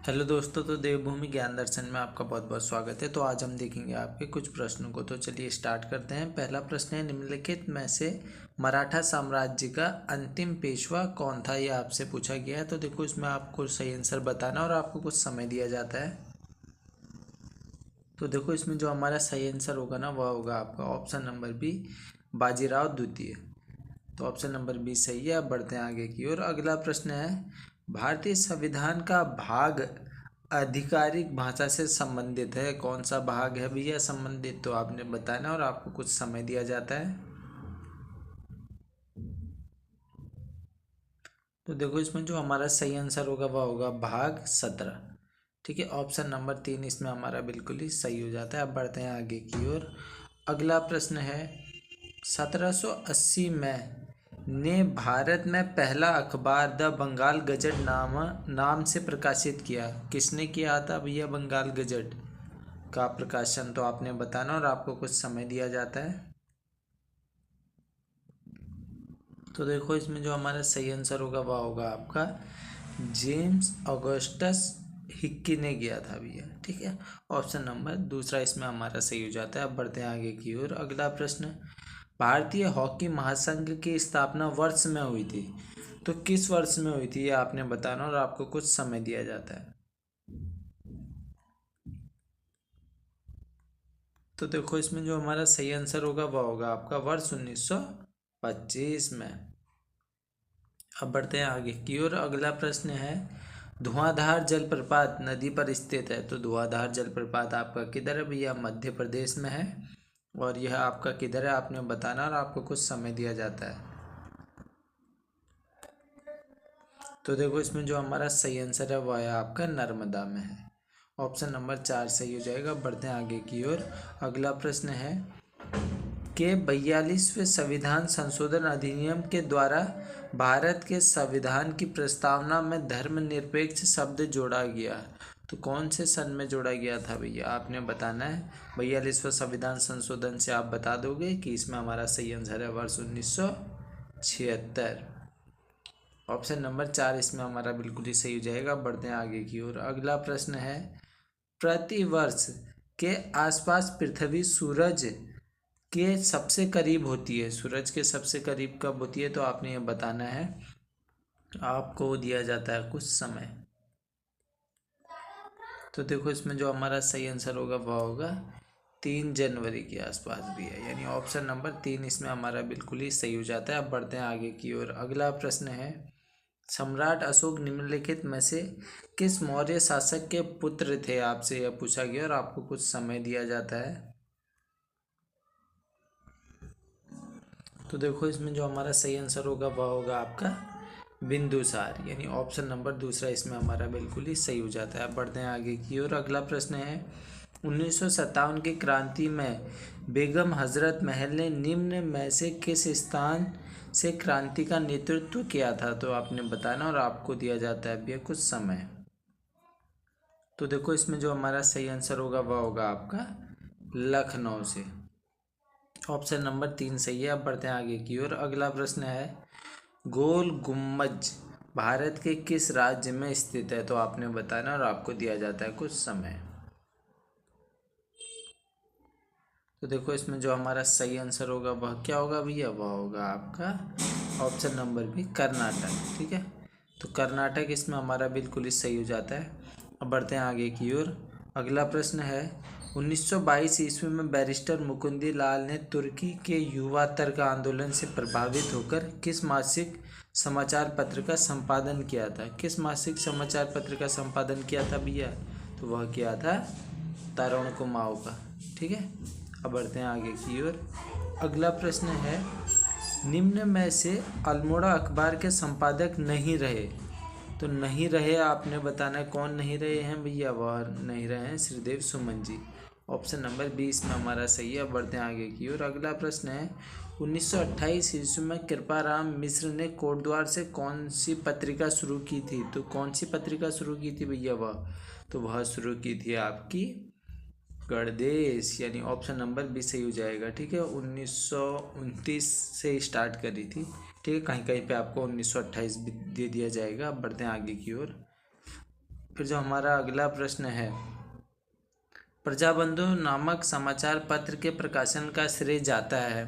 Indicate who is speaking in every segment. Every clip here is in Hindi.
Speaker 1: हेलो दोस्तों, तो देवभूमि ज्ञान दर्शन में आपका बहुत बहुत स्वागत है। तो आज हम देखेंगे आपके कुछ प्रश्नों को। तो चलिए स्टार्ट करते हैं। पहला प्रश्न है, निम्नलिखित में से मराठा साम्राज्य का अंतिम पेशवा कौन था? ये आपसे पूछा गया है। तो देखो, इसमें आपको सही आंसर बताना और आपको कुछ समय दिया जाता है। तो देखो, इसमें जो हमारा सही आंसर होगा ना, वह होगा आपका ऑप्शन नंबर बी, बाजीराव द्वितीय। तो ऑप्शन नंबर बी सही है। अब बढ़ते हैं आगे की ओर। अगला प्रश्न है, भारतीय संविधान का भाग आधिकारिक भाषा से संबंधित है। कौन सा भाग है भैया संबंधित? तो आपने बताना और आपको कुछ समय दिया जाता है। तो देखो, इसमें जो हमारा सही आंसर होगा वह होगा भाग 17। ठीक है, ऑप्शन नंबर 3 इसमें हमारा बिल्कुल ही सही हो जाता है। अब बढ़ते हैं आगे की ओर। अगला प्रश्न है, 1780 में ने भारत में पहला अखबार द बंगाल गजट नाम से प्रकाशित किया। किसने किया था भैया बंगाल गजट का प्रकाशन? तो आपने बताना और आपको कुछ समय दिया जाता है। तो देखो, इसमें जो हमारा सही आंसर होगा वह होगा आपका जेम्स ऑगस्टस हिक्की ने किया था भैया। ठीक है, ऑप्शन नंबर दूसरा इसमें हमारा सही हो जाता है। अब बढ़ते हैं आगे की ओर। अगला प्रश्न, भारतीय हॉकी महासंघ की स्थापना वर्ष में हुई थी। तो किस वर्ष में हुई थी ये आपने बताना और आपको कुछ समय दिया जाता है। तो देखो, इसमें जो हमारा सही आंसर होगा वह होगा आपका वर्ष 1925 में। अब बढ़ते हैं आगे की ओर। अगला प्रश्न है, धुआंधार जलप्रपात नदी पर स्थित है। तो धुआंधार जलप्रपात आपका किधर है भैया? मध्य प्रदेश में है। और यह आपका किधर है आपने बताना और आपको कुछ समय दिया जाता है। तो देखो, इसमें जो हमारा सही आंसर है वह है आपका नर्मदा में है। ऑप्शन नंबर 4 सही हो जाएगा। बढ़ते हैं आगे की ओर। अगला प्रश्न है कि 42वें संविधान संशोधन अधिनियम के द्वारा भारत के संविधान की प्रस्तावना में धर्मनिरपेक्ष शब्द जोड़ा गया। तो कौन से सन में जोड़ा गया था भैया आपने बताना है। 42वें संविधान संशोधन से आप बता दोगे कि इसमें हमारा सही आंसर है वर्ष 1976। ऑप्शन नंबर 4 इसमें हमारा बिल्कुल ही सही हो जाएगा। बढ़ते हैं आगे की ओर। अगला प्रश्न है, प्रति वर्ष के आसपास पृथ्वी सूरज के सबसे करीब होती है। सूरज के सबसे करीब कब होती है? तो आपने ये बताना है। आपको दिया जाता है कुछ समय। तो देखो, इसमें जो हमारा सही आंसर होगा वह होगा 3 जनवरी के आसपास भी है, यानी ऑप्शन नंबर 3 इसमें हमारा बिल्कुल ही सही हो जाता है। अब बढ़ते हैं आगे की ओर। अगला प्रश्न है, सम्राट अशोक निम्नलिखित में से किस मौर्य शासक के पुत्र थे? आपसे यह पूछा गया और आपको कुछ समय दिया जाता है। तो देखो, इसमें जो हमारा सही आंसर होगा वह होगा आपका बिंदुसार, यानी ऑप्शन नंबर दूसरा इसमें हमारा बिल्कुल ही सही हो जाता है। अब बढ़ते हैं आगे की ओर। अगला प्रश्न है, 1957 की क्रांति में बेगम हजरत महल ने निम्न में से किस स्थान से क्रांति का नेतृत्व किया था? तो आपने बताना और आपको दिया जाता है भैया कुछ समय। तो देखो, इसमें जो हमारा सही आंसर होगा वह होगा आपका लखनऊ से। ऑप्शन नंबर 3 सही है। अब बढ़ते हैं आगे की ओर। अगला प्रश्न है, गोल गुम्बज भारत के किस राज्य में स्थित है? तो आपने बताना और आपको दिया जाता है कुछ समय। तो देखो, इसमें जो हमारा सही आंसर होगा वह क्या होगा भैया? वह होगा आपका ऑप्शन नंबर बी, कर्नाटक। ठीक है, तो कर्नाटक इसमें हमारा बिल्कुल ही सही हो जाता है। अब बढ़ते हैं आगे की ओर। अगला प्रश्न है, 1922 ईस्वी में बैरिस्टर मुकुंदी लाल ने तुर्की के युवा तर्क आंदोलन से प्रभावित होकर किस मासिक समाचार पत्र का संपादन किया था? किस मासिक समाचार पत्र का संपादन किया था भैया? तो वह किया था तरुण कुमाऊँ का। ठीक है, अब बढ़ते हैं आगे की ओर। अगला प्रश्न है, निम्न में से अल्मोड़ा अखबार के संपादक नहीं रहे। तो नहीं रहे आपने बताना है कौन नहीं रहे हैं भैया? वह नहीं रहे हैं श्रीदेव सुमन जी। ऑप्शन नंबर 20 में हमारा सही है। अब बढ़ते हैं आगे की ओर। अगला प्रश्न है, 1928 ईस्वी में कृपाराम मिश्र ने कोटद्वार से कौन सी पत्रिका शुरू की थी? तो कौन सी पत्रिका शुरू की थी भैया वह? तो वह शुरू की थी आपकी गणदेश, यानी ऑप्शन नंबर बी सही हो जाएगा। ठीक है, 1929 से स्टार्ट करी थी। ठीक है, कहीं कहीं पे आपको 1928 भी दे दिया जाएगा। अब बढ़ते हैं आगे की ओर। फिर जो हमारा अगला प्रश्न है, प्रजाबंधु नामक समाचार पत्र के प्रकाशन का श्रेय जाता है,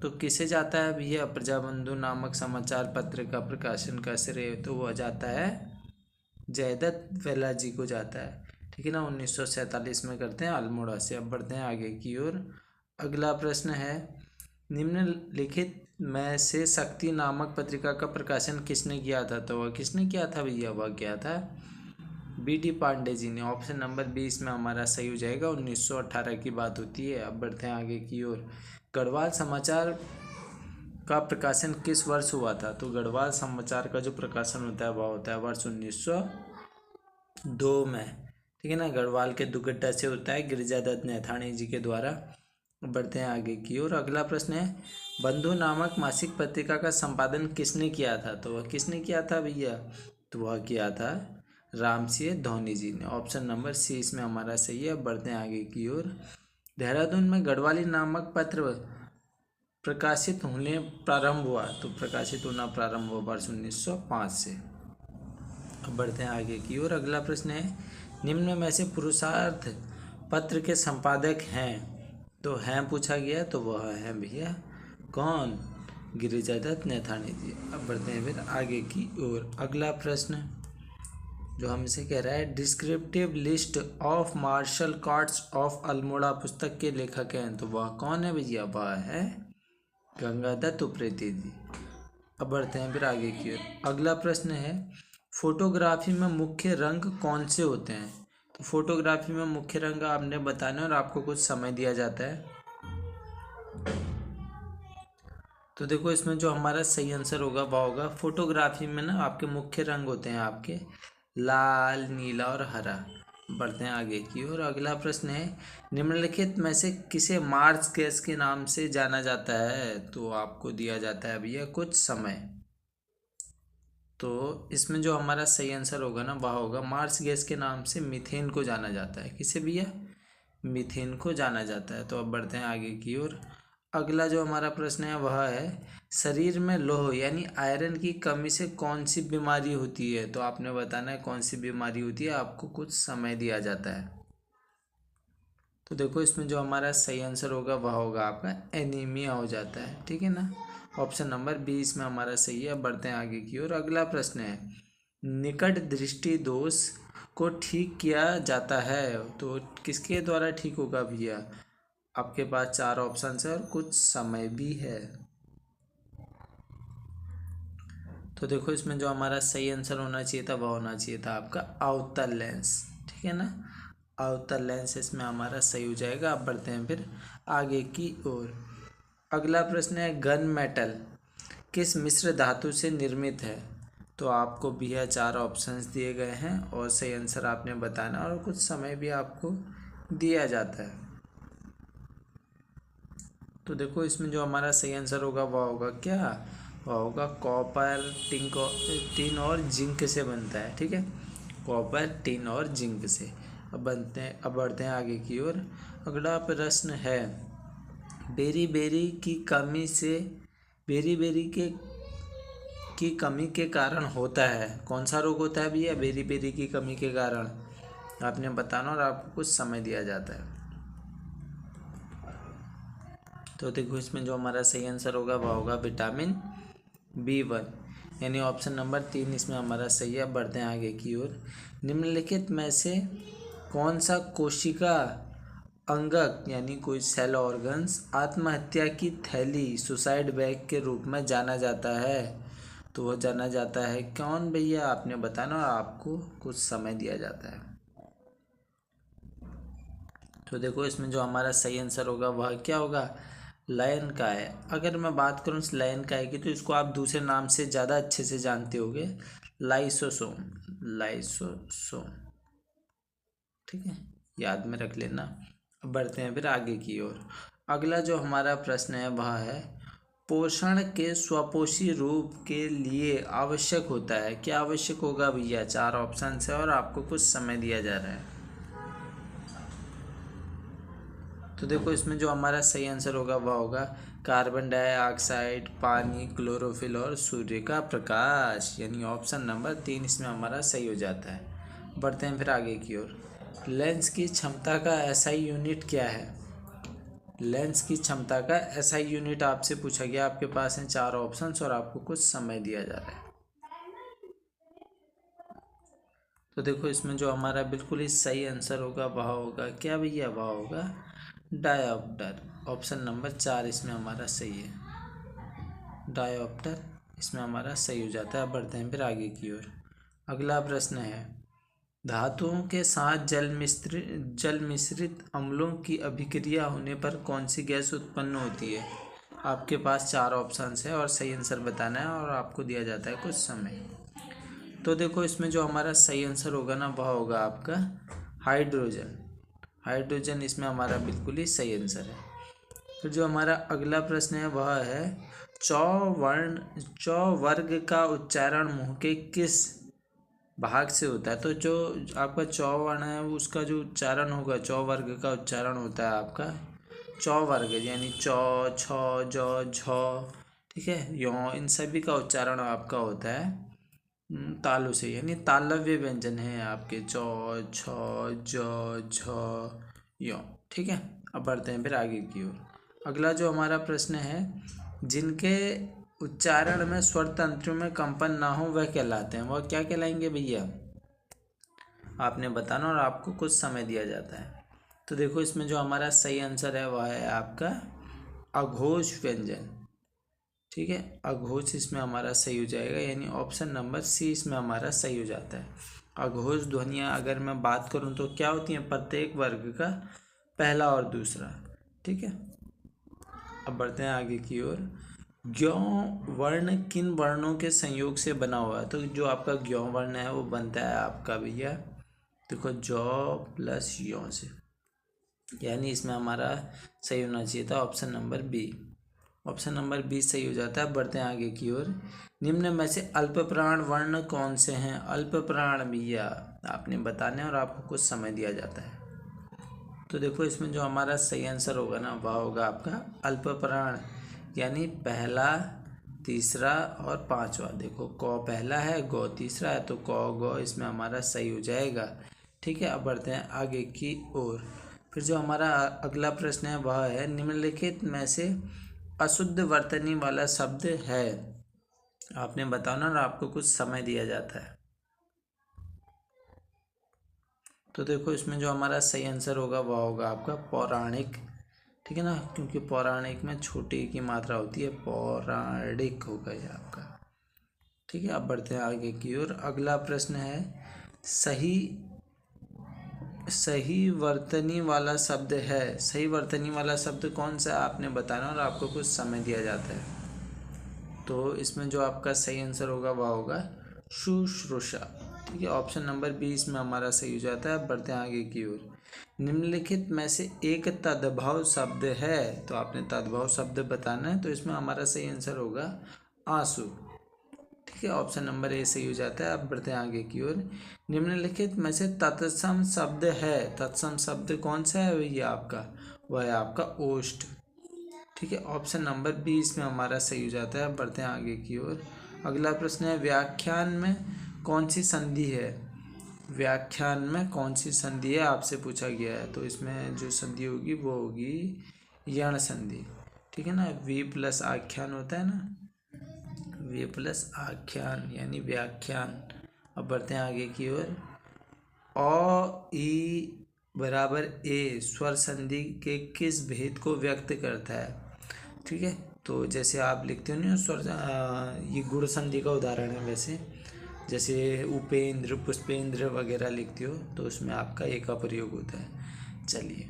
Speaker 1: तो किसे जाता है भैया? प्रजाबंधु नामक समाचार पत्र का प्रकाशन का श्रेय तो वह जाता है जयदत्त वेला जी को जाता है, ठीक है ना। 1947 में करते हैं अल्मोड़ा से। अब बढ़ते हैं आगे की ओर। अगला प्रश्न है, निम्नलिखित में से शक्ति नामक पत्रिका का प्रकाशन किसने किया था? तो वह किसने किया था भैया? वह किया था B.D. पांडे जी ने। ऑप्शन नंबर 20 में हमारा सही हो जाएगा। 1918 की बात होती है। अब बढ़ते हैं आगे की ओर। गढ़वाल समाचार का प्रकाशन किस वर्ष हुआ था? तो गढ़वाल समाचार का जो प्रकाशन होता है वह होता है वर्ष 1902 में, ठीक है ना। गढ़वाल के दुगड्डा से होता है, गिरिजादत्त नैथानी जी के द्वारा। बढ़ते हैं आगे की ओर। अगला प्रश्न है, बंधु नामक मासिक पत्रिका का संपादन किसने किया था? तो वह किसने किया था भैया? तो वह किया था रामसिंह धोनी जी ने। ऑप्शन नंबर सी इसमें हमारा सही है। बढ़ते हैं आगे की ओर। देहरादून में गढ़वाली नामक पत्र प्रकाशित होने प्रारंभ हुआ, तो प्रकाशित होना प्रारंभ हुआ वर्ष 1905 से। अब बढ़ते हैं आगे की ओर। अगला प्रश्न है, निम्न में से पुरुषार्थ पत्र के संपादक हैं? तो हैं पूछा गया, तो वह है भैया कौन? गिरिजादत्त नैथानी जी। अब बढ़ते हैं फिर आगे की ओर। अगला प्रश्न जो हमसे कह रहा है, descriptive list of martial cards of Almora पुस्तक के लेखक हैं, तो वह कौन है भैया? वह है गंगादत्त उप्रेती जी। अब बढ़ते हैं फिर आगे की ओर। अगला प्रश्न है, फोटोग्राफी में मुख्य रंग कौन से होते हैं? तो फोटोग्राफी में मुख्य रंग आपने बताना और आपको कुछ समय दिया जाता है। तो देखो इसमें जो हमारा सही आंसर होगा वह होगा, फोटोग्राफी में ना आपके मुख्य रंग होते हैं आपके लाल, नीला और हरा। बढ़ते हैं आगे की ओर। अगला प्रश्न है, निम्नलिखित में से किसे मार्स गैस के नाम से जाना जाता है? तो आपको दिया जाता है भैया कुछ समय। तो इसमें जो हमारा सही आंसर होगा ना वह होगा, मार्स गैस के नाम से मीथेन को जाना जाता है। किसे भैया? मीथेन को जाना जाता है। तो अब बढ़ते हैं आगे की ओर। अगला जो हमारा प्रश्न है वह है, शरीर में लौह यानी आयरन की कमी से कौन सी बीमारी होती है? तो आपने बताना है कौन सी बीमारी होती है, आपको कुछ समय दिया जाता है। तो देखो इसमें जो हमारा सही आंसर होगा वह होगा आपका एनीमिया हो जाता है, ठीक है ना। ऑप्शन नंबर 20 में हमारा सही है। बढ़ते हैं आगे की ओर। अगला प्रश्न है, निकट दृष्टि दोष को ठीक किया जाता है, तो किसके द्वारा ठीक होगा भैया? आपके पास 4 ऑप्शन है और कुछ समय भी है। तो देखो इसमें जो हमारा सही आंसर होना चाहिए था वह होना चाहिए था आपका अवतल लेंस, ठीक है ना। अवतल लेंस इसमें हमारा सही हो जाएगा। अब बढ़ते हैं फिर आगे की ओर। अगला प्रश्न है, गन मेटल किस मिश्र धातु से निर्मित है? तो आपको भी यह 4 ऑप्शंस दिए गए हैं और सही आंसर आपने बताना और कुछ समय भी आपको दिया जाता है। तो देखो इसमें जो हमारा सही आंसर होगा वह होगा क्या? वह होगा कॉपर, टिन और जिंक से बनता है, ठीक है। कॉपर, टिन और जिंक से। अब बढ़ते हैं आगे की ओर। अगला प्रश्न है, बेरी की कमी के कारण होता है, कौन सा रोग होता है भैया? बेरी की कमी के कारण आपने बताना और आपको कुछ समय दिया जाता है। तो देखो इसमें जो हमारा सही आंसर होगा वह होगा विटामिन B1, यानी ऑप्शन नंबर 3 इसमें हमारा सही है। बढ़ते हैं आगे की ओर। निम्नलिखित में से कौन सा कोशिका अंगक यानी कोई सेल ऑर्गन्स आत्महत्या की थैली सुसाइड बैग के रूप में जाना जाता है? तो वह जाना जाता है कौन भैया? आपने बताना और आपको कुछ समय दिया जाता है। तो देखो इसमें जो हमारा सही आंसर होगा वह क्या होगा? लायन का है। अगर मैं बात करूँ इस लायन का है की, तो इसको आप दूसरे नाम से ज़्यादा अच्छे से जानते होगे, लाइसोसोम, ठीक है, याद में रख लेना। अब बढ़ते हैं फिर आगे की ओर। अगला जो हमारा प्रश्न है वह है, पोषण के स्वपोषी रूप के लिए आवश्यक होता है, क्या आवश्यक होगा भैया? 4 ऑप्शन है और आपको कुछ समय दिया जा रहा है। तो देखो इसमें जो हमारा सही आंसर होगा वह होगा कार्बन डाइऑक्साइड, पानी, क्लोरोफिल और सूर्य का प्रकाश, यानी ऑप्शन नंबर 3 इसमें हमारा सही हो जाता है। बढ़ते हैं फिर आगे की ओर। लेंस की क्षमता का एसआई यूनिट क्या है? लेंस की क्षमता का एसआई यूनिट आपसे पूछा गया। आपके पास हैं 4 ऑप्शंस और आपको कुछ समय दिया जा रहा है। तो देखो इसमें जो हमारा बिल्कुल ही सही आंसर होगा वह होगा क्या भैया? वह होगा डायोप्टर। ऑप्शन नंबर 4 इसमें हमारा सही है। डायोप्टर इसमें हमारा सही हो जाता है। बढ़ते हैं फिर आगे की ओर। अगला प्रश्न है, धातुओं के साथ जल मिश्रित अम्लों की अभिक्रिया होने पर कौन सी गैस उत्पन्न होती है? आपके पास 4 ऑप्शंस है और सही आंसर बताना है और आपको दिया जाता है कुछ समय। तो देखो इसमें जो हमारा सही आंसर होगा ना वह होगा आपका हाइड्रोजन। हाइड्रोजन इसमें हमारा बिल्कुल ही सही आंसर है। फिर जो हमारा अगला प्रश्न है वह है, चौ वर्ग का उच्चारण मुंह के किस भाग से होता है? तो जो आपका चौ वर्ण है उसका जो उच्चारण होगा, चौ वर्ग का उच्चारण होता है आपका चौ वर्ग, यानी चौ, छ, जौ, झ, ठीक है, यो, इन सभी का उच्चारण आपका होता है तालु से, यानी तालव्य व्यंजन है आपके चौ, छ, ज, झ, यो, ठीक है। अब बढ़ते हैं फिर आगे की ओर। अगला जो हमारा प्रश्न है, जिनके उच्चारण में स्वर तंत्रों में कंपन ना हो वह कहलाते हैं। वह क्या कहलाएंगे भैया? आपने बताना और आपको कुछ समय दिया जाता है। तो देखो इसमें जो हमारा सही आंसर है वह है आपका अघोष व्यंजन, ठीक है। अघोष इसमें हमारा सही हो जाएगा, यानी ऑप्शन नंबर सी इसमें हमारा सही हो जाता है। अघोष ध्वनियाँ अगर मैं बात करूँ तो क्या होती हैं? प्रत्येक वर्ग का पहला और दूसरा, ठीक है। अब बढ़ते हैं आगे की ओर। ज्ञ वर्ण किन वर्णों के संयोग से बना हुआ है? तो जो आपका ज्ञ वर्ण है वो बनता है आपका भैया देखो जौ प्लस यों से, यानी इसमें हमारा सही होना चाहिए था option number B. Option number B सही हो जाता है। बढ़ते हैं आगे की ओर। निम्न में से अल्प प्राण वर्ण कौन से हैं? अल्प प्राण भैया आपने बताने और आपको कुछ समय दिया जाता है। तो देखो इसमें जो हमारा सही आंसर होगा ना वह होगा आपका अल्प प्राण, यानी पहला, तीसरा और पांचवा। देखो क पहला है, गौ तीसरा है, तो क गौ इसमें हमारा सही हो जाएगा, ठीक है। अब बढ़ते हैं आगे की ओर। फिर जो हमारा अगला प्रश्न है वह है, निम्नलिखित में से अशुद्ध वर्तनी वाला शब्द है? आपने बताना और आपको कुछ समय दिया जाता है। तो देखो इसमें जो हमारा सही आंसर होगा वह होगा आपका पौराणिक, ठीक है ना, क्योंकि पौराणिक में छोटी की मात्रा होती है, पौराणिक होगा ये आपका, ठीक है। अब बढ़ते हैं आगे की ओर। अगला प्रश्न है, सही वर्तनी वाला शब्द है। सही वर्तनी वाला शब्द कौन सा आपने बताना और आपको कुछ समय दिया जाता है। तो इसमें जो आपका सही आंसर होगा वह होगा शुश्रूषा, ठीक है। ऑप्शन नंबर बी इसमें हमारा सही हो जाता है। बढ़ते हैं आगे की ओर। निम्नलिखित में से एक तद्भव शब्द है, तो आपने तद्भव शब्द बताना है। तो इसमें हमारा सही आंसर होगा आंसू, ठीक है। ऑप्शन नंबर ए सही हो जाता है। अब बढ़ते हैं आगे की ओर। निम्नलिखित में से तत्सम शब्द है। तत्सम शब्द कौन सा है भैया आपका? वह है आपका ओष्ठ, ठीक है। ऑप्शन नंबर बी इसमें हमारा सही हो जाता है। अब बढ़ते हैं आगे की ओर। अगला प्रश्न है, व्याख्यान में कौन सी संधि है? व्याख्यान में कौन सी संधि है आपसे पूछा गया है। तो इसमें जो संधि होगी वो होगी यण संधि, ठीक है ना। वी प्लस आख्यान होता है ना, वी प्लस आख्यान यानी व्याख्यान। अब बढ़ते हैं आगे की ओर। अ ई बराबर ए स्वर संधि के किस भेद को व्यक्त करता है? ठीक है, तो जैसे आप लिखते हो ना स्वर, ये गुण संधि का उदाहरण है वैसे, जैसे उपेंद्र, पुष्पेंद्र वगैरह लिखते हो तो उसमें आपका ए का प्रयोग होता है। चलिए,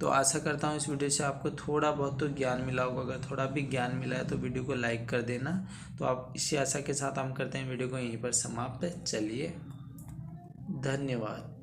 Speaker 1: तो आशा करता हूँ इस वीडियो से आपको थोड़ा बहुत तो ज्ञान मिला होगा। अगर थोड़ा भी ज्ञान मिला है तो वीडियो को लाइक कर देना। तो आप इसी आशा के साथ हम करते हैं वीडियो को यहीं पर समाप्त। चलिए, धन्यवाद।